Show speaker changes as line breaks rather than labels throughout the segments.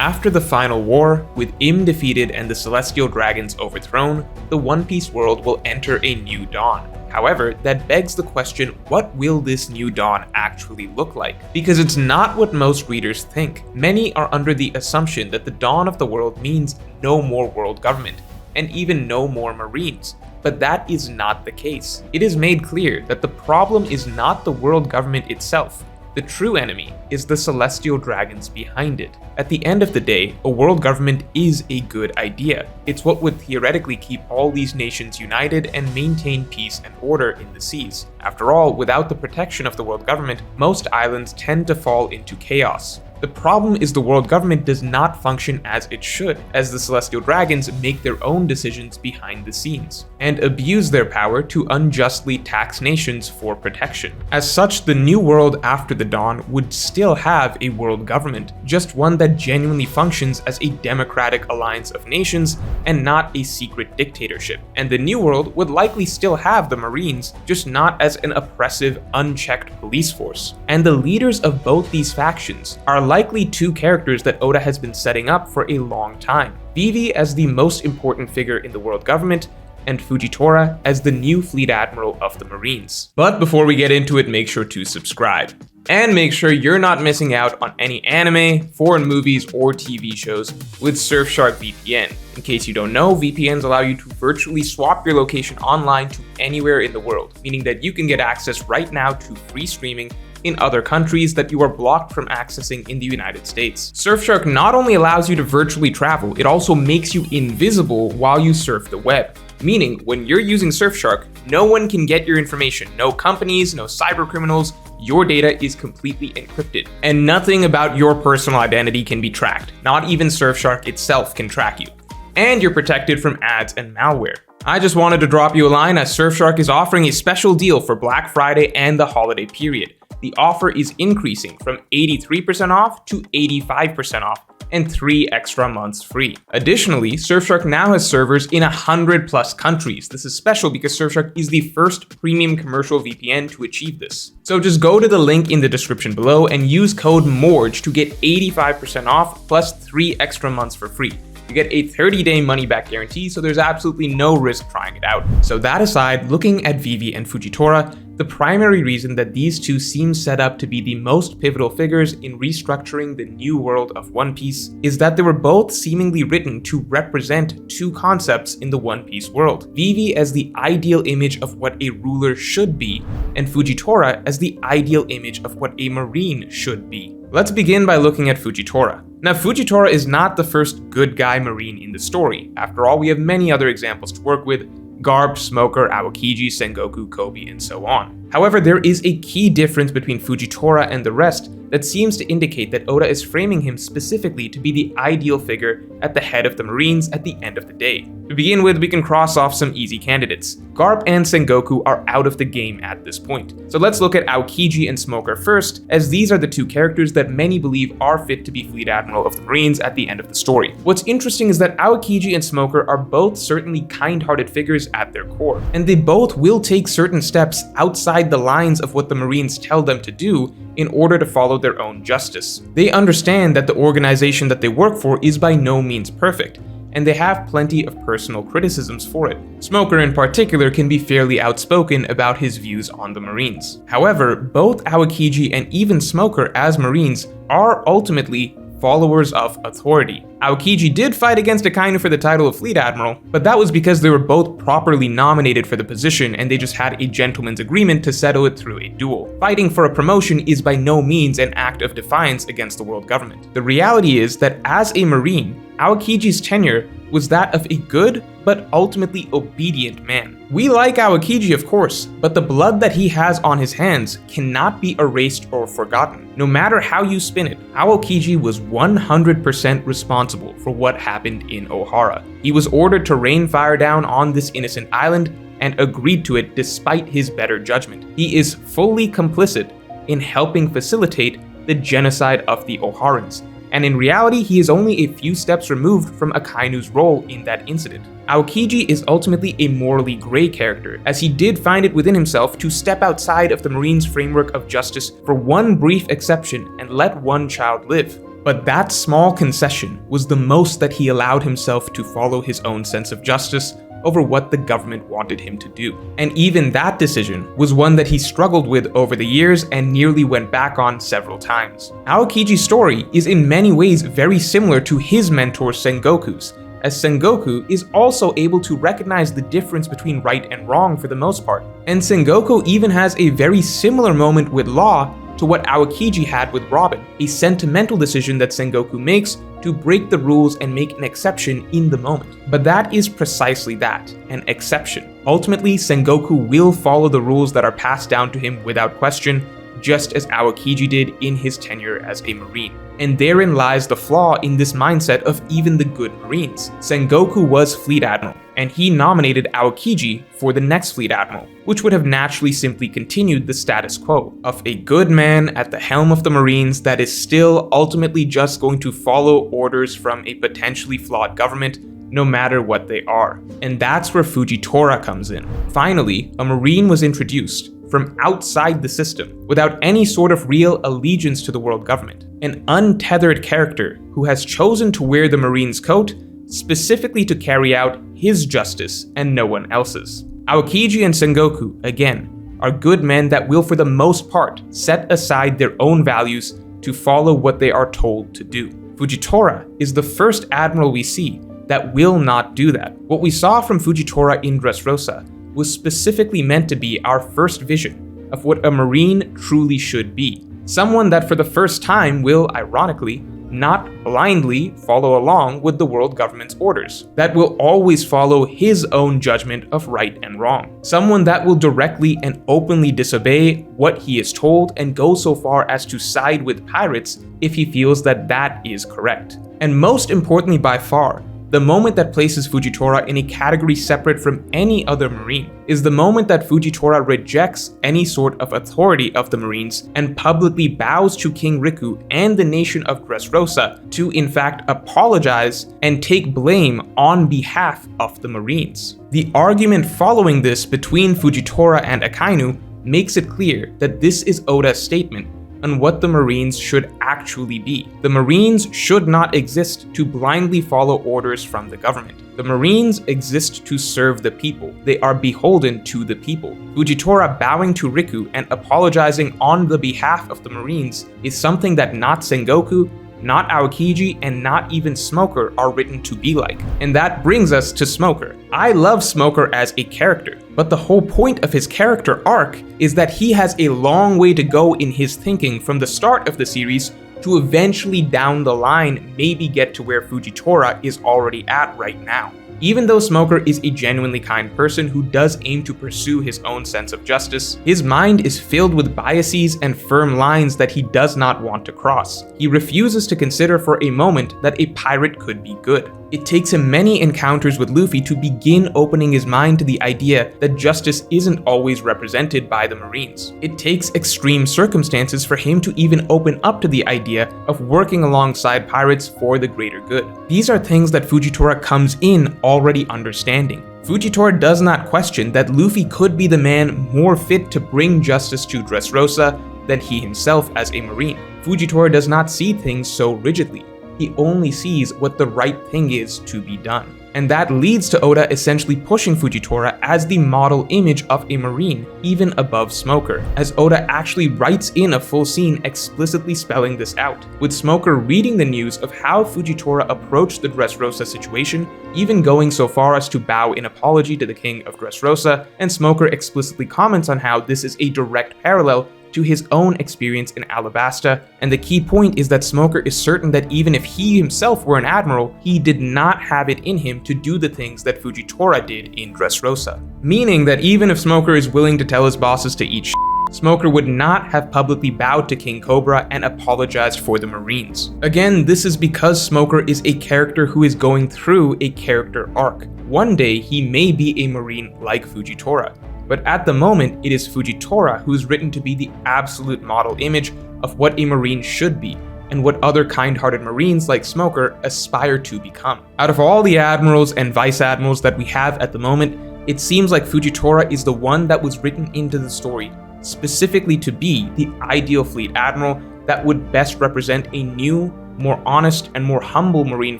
After the final war, with Im defeated and the Celestial Dragons overthrown, the One Piece world will enter a new dawn. However, that begs the question, what will this new dawn actually look like? Because it's not what most readers think. Many are under the assumption that the dawn of the world means no more world government, and even no more Marines. But that is not the case. It is made clear that the problem is not the world government itself. The true enemy is the Celestial Dragons behind it. At the end of the day, a world government is a good idea. It's what would theoretically keep all these nations united and maintain peace and order in the seas. After all, without the protection of the world government, most islands tend to fall into chaos. The problem is the world government does not function as it should, as the Celestial Dragons make their own decisions behind the scenes, and abuse their power to unjustly tax nations for protection. As such, the new world after the dawn would still have a world government, just one that genuinely functions as a democratic alliance of nations and not a secret dictatorship. And the new world would likely still have the Marines, just not as an oppressive, unchecked police force. And the leaders of both these factions are likely two characters that Oda has been setting up for a long time. Vivi as the most important figure in the world government, and Fujitora as the new fleet admiral of the Marines. But before we get into it, make sure to subscribe. And make sure you're not missing out on any anime, foreign movies, or TV shows with Surfshark VPN. In case you don't know, VPNs allow you to virtually swap your location online to anywhere in the world, meaning that you can get access right now to free streaming in other countries that you are blocked from accessing in the United States. Surfshark not only allows you to virtually travel, it also makes you invisible while you surf the web. Meaning, when you're using Surfshark, no one can get your information. No companies, no cyber criminals. Your data is completely encrypted. And nothing about your personal identity can be tracked. Not even Surfshark itself can track you. And you're protected from ads and malware. I just wanted to drop you a line as Surfshark is offering a special deal for Black Friday and the holiday period. The offer is increasing from 83% off to 85% off and 3 extra months free. Additionally, Surfshark now has servers in 100+ countries. This is special because Surfshark is the first premium commercial VPN to achieve this. So just go to the link in the description below and use code MORGE to get 85% off plus 3 extra months for free. You get a 30-day money-back guarantee, so there's absolutely no risk trying it out. So that aside, looking at Vivi and Fujitora, the primary reason that these two seem set up to be the most pivotal figures in restructuring the new world of One Piece is that they were both seemingly written to represent two concepts in the One Piece world. Vivi as the ideal image of what a ruler should be, and Fujitora as the ideal image of what a marine should be. Let's begin by looking at Fujitora. Now, Fujitora is not the first good guy marine in the story. After all, we have many other examples to work with: Garp, Smoker, Aokiji, Sengoku, Koby, and so on. However, there is a key difference between Fujitora and the rest that seems to indicate that Oda is framing him specifically to be the ideal figure at the head of the Marines at the end of the day. To begin with, we can cross off some easy candidates. Garp and Sengoku are out of the game at this point. So let's look at Aokiji and Smoker first, as these are the two characters that many believe are fit to be Fleet Admiral of the Marines at the end of the story. What's interesting is that Aokiji and Smoker are both certainly kind-hearted figures at their core, and they both will take certain steps outside the lines of what the Marines tell them to do in order to follow their own justice. They understand that the organization that they work for is by no means perfect, and they have plenty of personal criticisms for it. Smoker in particular can be fairly outspoken about his views on the Marines. However, both Aokiji and even Smoker as Marines are ultimately followers of authority. Aokiji did fight against Akainu for the title of Fleet Admiral, but that was because they were both properly nominated for the position and they just had a gentleman's agreement to settle it through a duel. Fighting for a promotion is by no means an act of defiance against the world government. The reality is that as a Marine, Aokiji's tenure was that of a good but ultimately obedient man. We like Aokiji, of course, but the blood that he has on his hands cannot be erased or forgotten. No matter how you spin it, Aokiji was 100% responsible for what happened in Ohara. He was ordered to rain fire down on this innocent island and agreed to it despite his better judgment. He is fully complicit in helping facilitate the genocide of the Oharans, and in reality, he is only a few steps removed from Akainu's role in that incident. Aokiji is ultimately a morally gray character, as he did find it within himself to step outside of the Marines' framework of justice for one brief exception and let one child live. But that small concession was the most that he allowed himself to follow his own sense of justice over what the government wanted him to do. And even that decision was one that he struggled with over the years and nearly went back on several times. Aokiji's story is in many ways very similar to his mentor Sengoku's, as Sengoku is also able to recognize the difference between right and wrong for the most part. And Sengoku even has a very similar moment with Law to what Aokiji had with Robin, a sentimental decision that Sengoku makes to break the rules and make an exception in the moment. But that is precisely that, an exception. Ultimately, Sengoku will follow the rules that are passed down to him without question, just as Aokiji did in his tenure as a Marine. And therein lies the flaw in this mindset of even the good Marines. Sengoku was Fleet Admiral, and he nominated Aokiji for the next Fleet Admiral, which would have naturally simply continued the status quo of a good man at the helm of the Marines that is still ultimately just going to follow orders from a potentially flawed government, no matter what they are. And that's where Fujitora comes in. Finally, a Marine was introduced from outside the system, without any sort of real allegiance to the world government. An untethered character who has chosen to wear the Marine's coat specifically to carry out his justice and no one else's. Aokiji and Sengoku, again, are good men that will for the most part set aside their own values to follow what they are told to do. Fujitora is the first admiral we see that will not do that. What we saw from Fujitora in Dressrosa was specifically meant to be our first vision of what a Marine truly should be. Someone that for the first time will, ironically, not blindly follow along with the world government's orders, that will always follow his own judgment of right and wrong. Someone that will directly and openly disobey what he is told and go so far as to side with pirates if he feels that that is correct. And most importantly by far, the moment that places Fujitora in a category separate from any other Marine is the moment that Fujitora rejects any sort of authority of the Marines and publicly bows to King Riku and the nation of Dressrosa to in fact apologize and take blame on behalf of the Marines. The argument following this between Fujitora and Akainu makes it clear that this is Oda's statement on what the Marines should actually be. The Marines should not exist to blindly follow orders from the government. The Marines exist to serve the people. They are beholden to the people. Fujitora bowing to Riku and apologizing on the behalf of the Marines is something that not Sengoku, not Aokiji, and not even Smoker are written to be like. And that brings us to Smoker. I love Smoker as a character, but the whole point of his character arc is that he has a long way to go in his thinking from the start of the series to eventually down the line maybe get to where Fujitora is already at right now. Even though Smoker is a genuinely kind person who does aim to pursue his own sense of justice, his mind is filled with biases and firm lines that he does not want to cross. He refuses to consider for a moment that a pirate could be good. It takes him many encounters with Luffy to begin opening his mind to the idea that justice isn't always represented by the Marines. It takes extreme circumstances for him to even open up to the idea of working alongside pirates for the greater good. These are things that Fujitora comes in already understanding. Fujitora does not question that Luffy could be the man more fit to bring justice to Dressrosa than he himself as a Marine. Fujitora does not see things so rigidly. He only sees what the right thing is to be done. And that leads to Oda essentially pushing Fujitora as the model image of a Marine, even above Smoker, as Oda actually writes in a full scene explicitly spelling this out, with Smoker reading the news of how Fujitora approached the Dressrosa situation, even going so far as to bow in apology to the king of Dressrosa, and Smoker explicitly comments on how this is a direct parallel to his own experience in Alabasta, and the key point is that Smoker is certain that even if he himself were an admiral, he did not have it in him to do the things that Fujitora did in Dressrosa. Meaning that even if Smoker is willing to tell his bosses to eat Smoker would not have publicly bowed to King Cobra and apologized for the Marines. Again, this is because Smoker is a character who is going through a character arc. One day, he may be a Marine like Fujitora, but at the moment, it is Fujitora who is written to be the absolute model image of what a Marine should be, and what other kind-hearted Marines like Smoker aspire to become. Out of all the admirals and vice admirals that we have at the moment, it seems like Fujitora is the one that was written into the story, specifically to be the ideal fleet admiral that would best represent a new, more honest, and more humble Marine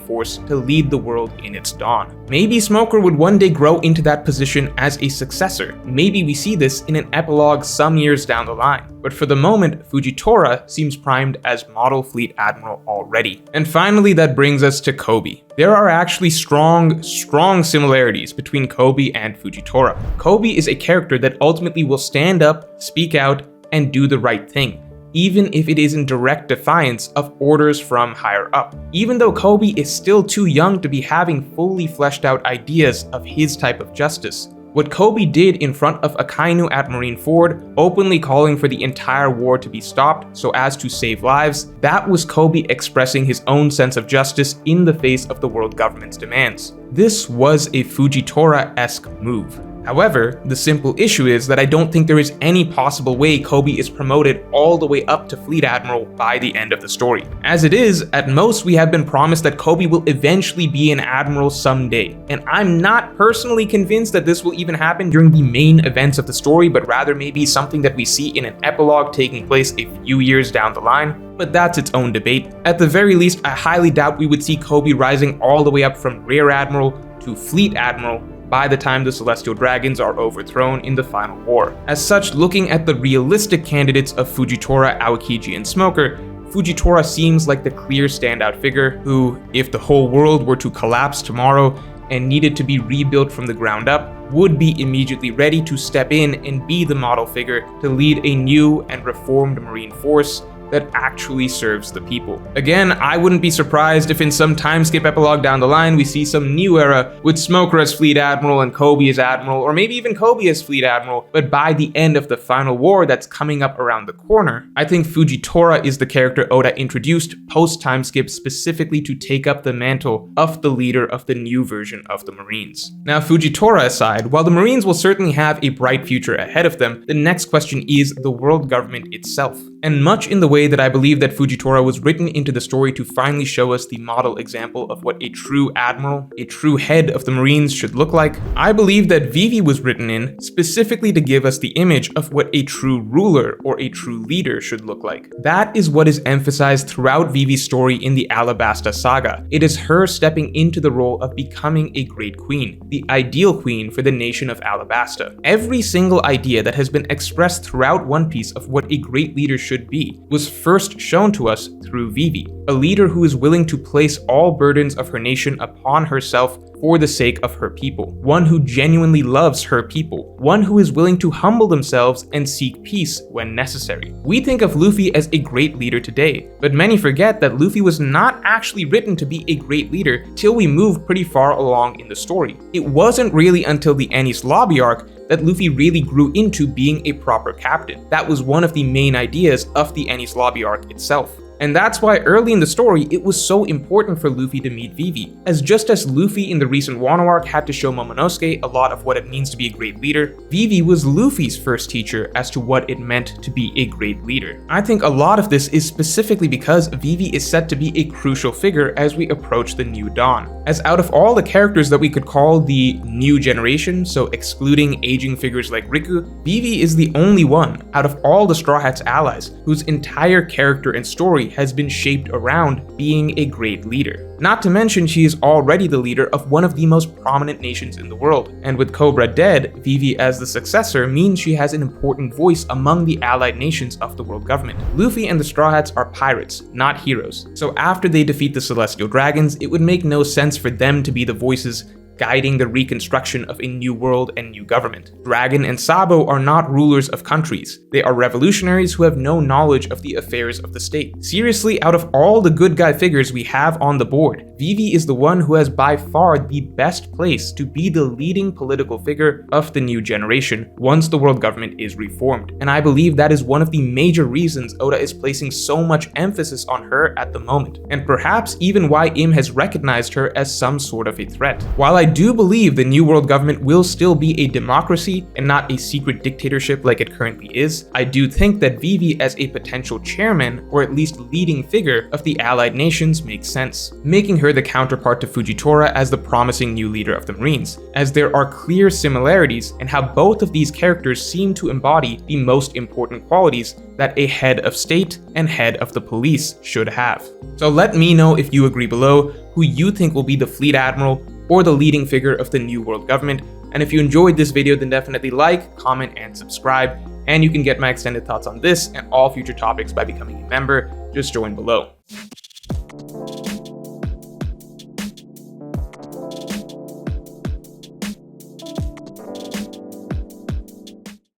force to lead the world in its dawn. Maybe Smoker would one day grow into that position as a successor. Maybe we see this in an epilogue some years down the line. But for the moment, Fujitora seems primed as Model Fleet Admiral already. And finally, that brings us to Koby. There are actually strong similarities between Koby and Fujitora. Koby is a character that ultimately will stand up, speak out, and do the right thing, even if it is in direct defiance of orders from higher up. Even though Koby is still too young to be having fully fleshed out ideas of his type of justice, what Koby did in front of Akainu at Marineford, openly calling for the entire war to be stopped so as to save lives, that was Koby expressing his own sense of justice in the face of the world government's demands. This was a Fujitora-esque move. However, the simple issue is that I don't think there is any possible way Koby is promoted all the way up to Fleet Admiral by the end of the story. As it is, at most we have been promised that Koby will eventually be an Admiral someday, and I'm not personally convinced that this will even happen during the main events of the story, but rather maybe something that we see in an epilogue taking place a few years down the line. But that's its own debate. At the very least, I highly doubt we would see Koby rising all the way up from Rear Admiral to Fleet Admiral by the time the Celestial Dragons are overthrown in the final war. As such, looking at the realistic candidates of Fujitora, Aokiji, and Smoker, Fujitora seems like the clear standout figure who, if the whole world were to collapse tomorrow and needed to be rebuilt from the ground up, would be immediately ready to step in and be the model figure to lead a new and reformed Marine force that actually serves the people. Again, I wouldn't be surprised if in some time skip epilogue down the line we see some new era with Smoker as Fleet Admiral and Koby as Admiral, or maybe even Koby as Fleet Admiral, but by the end of the final war that's coming up around the corner, I think Fujitora is the character Oda introduced post-time skip specifically to take up the mantle of the leader of the new version of the Marines. Now, Fujitora aside, while the Marines will certainly have a bright future ahead of them, the next question is the world government itself. And much in the way that I believe that Fujitora was written into the story to finally show us the model example of what a true admiral, a true head of the Marines should look like, I believe that Vivi was written in specifically to give us the image of what a true ruler or a true leader should look like. That is what is emphasized throughout Vivi's story in the Alabasta saga. It is her stepping into the role of becoming a great queen, the ideal queen for the nation of Alabasta. Every single idea that has been expressed throughout One Piece of what a great leader should be was first shown to us through Vivi, a leader who is willing to place all burdens of her nation upon herself for the sake of her people, one who genuinely loves her people, one who is willing to humble themselves and seek peace when necessary. We think of Luffy as a great leader today, but many forget that Luffy was not actually written to be a great leader till we move pretty far along in the story. It wasn't really until the Enies Lobby arc that Luffy really grew into being a proper captain. That was one of the main ideas of the Enies Lobby arc itself. And that's why early in the story, it was so important for Luffy to meet Vivi, as just as Luffy in the recent Wano arc had to show Momonosuke a lot of what it means to be a great leader, Vivi was Luffy's first teacher as to what it meant to be a great leader. I think a lot of this is specifically because Vivi is set to be a crucial figure as we approach the New Dawn. As out of all the characters that we could call the new generation, so excluding aging figures like Riku, Vivi is the only one out of all the Straw Hats allies whose entire character and story has been shaped around being a great leader. Not to mention, she is already the leader of one of the most prominent nations in the world, and with Cobra dead, Vivi as the successor means she has an important voice among the allied nations of the world government. Luffy and the Straw Hats are pirates, not heroes, so after they defeat the Celestial Dragons, it would make no sense for them to be the voices guiding the reconstruction of a new world and new government. Dragon and Sabo are not rulers of countries. They are revolutionaries who have no knowledge of the affairs of the state. Seriously, out of all the good guy figures we have on the board, Vivi is the one who has by far the best place to be the leading political figure of the new generation once the world government is reformed. And I believe that is one of the major reasons Oda is placing so much emphasis on her at the moment, and perhaps even why Im has recognized her as some sort of a threat. While I I do believe the New World government will still be a democracy and not a secret dictatorship like it currently is, I do think that Vivi as a potential chairman, or at least leading figure of the allied nations makes sense, making her the counterpart to Fujitora as the promising new leader of the Marines, as there are clear similarities in how both of these characters seem to embody the most important qualities that a head of state and head of the police should have. So let me know if you agree below who you think will be the fleet admiral or the leading figure of the New World government. And if you enjoyed this video, then definitely like, comment, and subscribe. And you can get my extended thoughts on this and all future topics by becoming a member. Just join below.